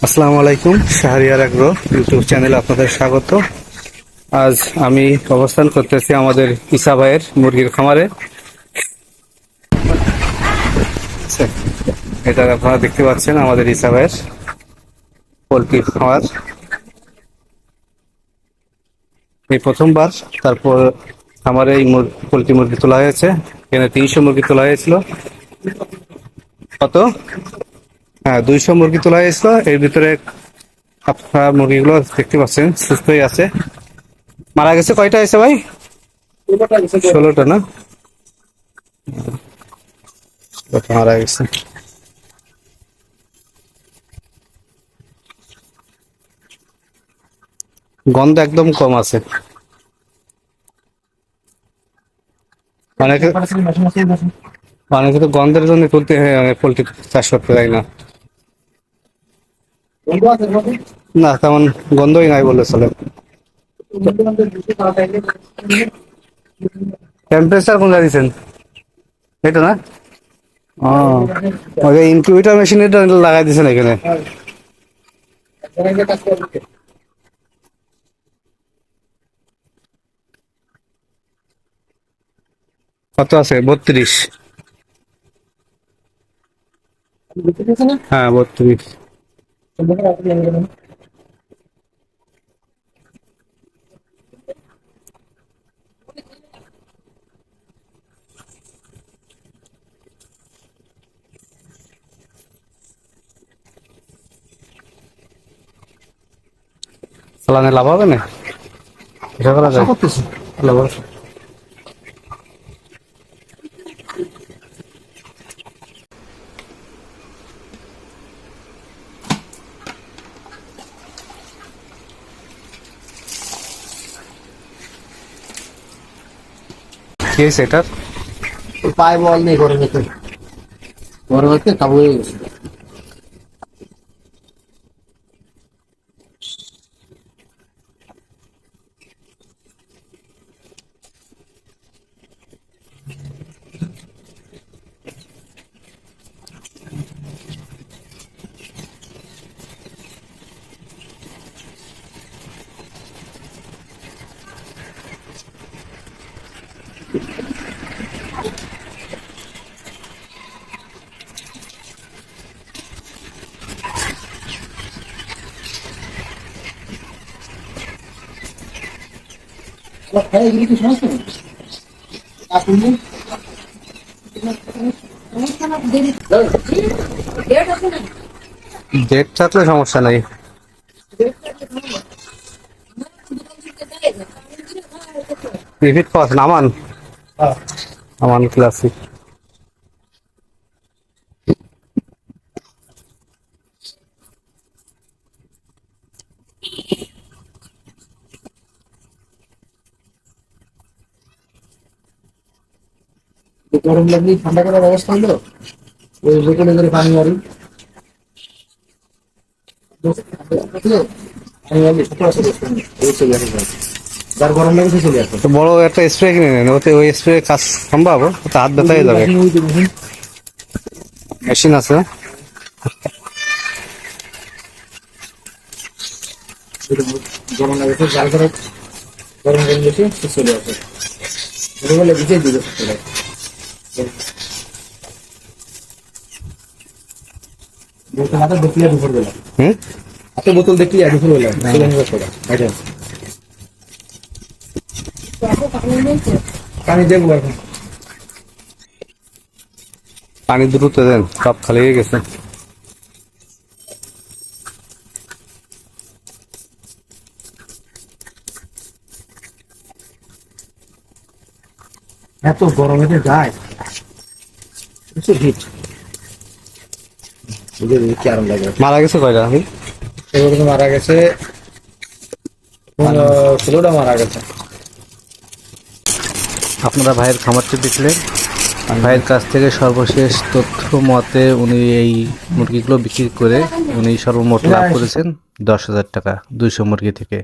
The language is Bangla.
আসসালামু আলাইকুম। শাহরিয়ার এগ্রো ইউটিউব চ্যানেলে আপনাদের স্বাগত। আজ আমি অবস্থান করতেছি আমাদের ইসা ভাইয়ের মুরগির খামারে। এটা আপনারা দেখতে পাচ্ছেন আমাদের ইসা ভাইয়ের পোলট্রি খামার। এই প্রথমবার তারপর আমার এই পোলট্রি মুরগি তোলা হয়েছে। এখানে 300 মুরগি তোলা হয়েছিল। কত? হ্যাঁ, 200 মুরগি তোলা হয়েছিল। এর ভিতরে আপনার মুরগিগুলো দেখতে পাচ্ছেন সুস্থই আছে। মারা গেছে কয়টা হয়েছে ভাই? 16টা না? মারা গেছে। গন্ধ একদম কম আছে। অনেকে অনেকে তো গন্ধের জন্য তুলতে পোল্ট্রি চাষ করতে যায় না। না, তেমন গন্ধই নাই বললে চলে। টেম্পারেচার কোনটা দিচ্ছেন? এটা না? ও, ইনকিউবেটর মেশিন এটা লাগাই দিয়েছেন এখানে। কত আছে? 32। হ্যাঁ, 32। চালানে লাভ হবে না? এটা করা যায়? লাভ হবে। কি হয়েছে এটার? পায়ে বল নেই ঘরে ভেতরে, ঘরে ভেতরে কাবু হয়ে গেছে। এগুলি কি সমস্যা নেই? ডেট থাকলে সমস্যা নাই। রিপিট পাস নামান, আমান ক্লাসিক। গরম লাগলে ঠান্ডা করার ব্যবস্থা হলো, ওই বোতলে করে পানি মারি, যার গরম লাগে সে চলে আসে। তো বড় একটা স্প্রে কিনে নেন, ওতে ওই স্প্রে কাজ সম্ভব, ওতে হাত ব্যথা হয়ে যাবে। মেশিন আছে? গরম লাগে জাল করে গরম করে গেছে সে চলে আসে, বলে ভিজে দিবে চলে আসে। বোতল হাতে দেখলে দুপুর বেলা, হাতে বোতল দেখলে দুপুর বেলা পানি দেবো এখন। পানি দ্রুত দেন, সব খালি হয়ে গেছে। এত গরমে যায় হিট, কি আরাম লাগে। মারা গেছে কয়টা? এগুলো মারা গেছে 16টা মারা গেছে। আপনারা ভাইয়ের খামারটি দেখলেন। ভাইয়ের কাছ থেকে সর্বশেষ তথ্য মতে উনি এই মুরগিগুলো বিক্রি করে উনি সর্বমোট লাভ করেছেন 10,000 টাকা 200 মুরগি থেকে।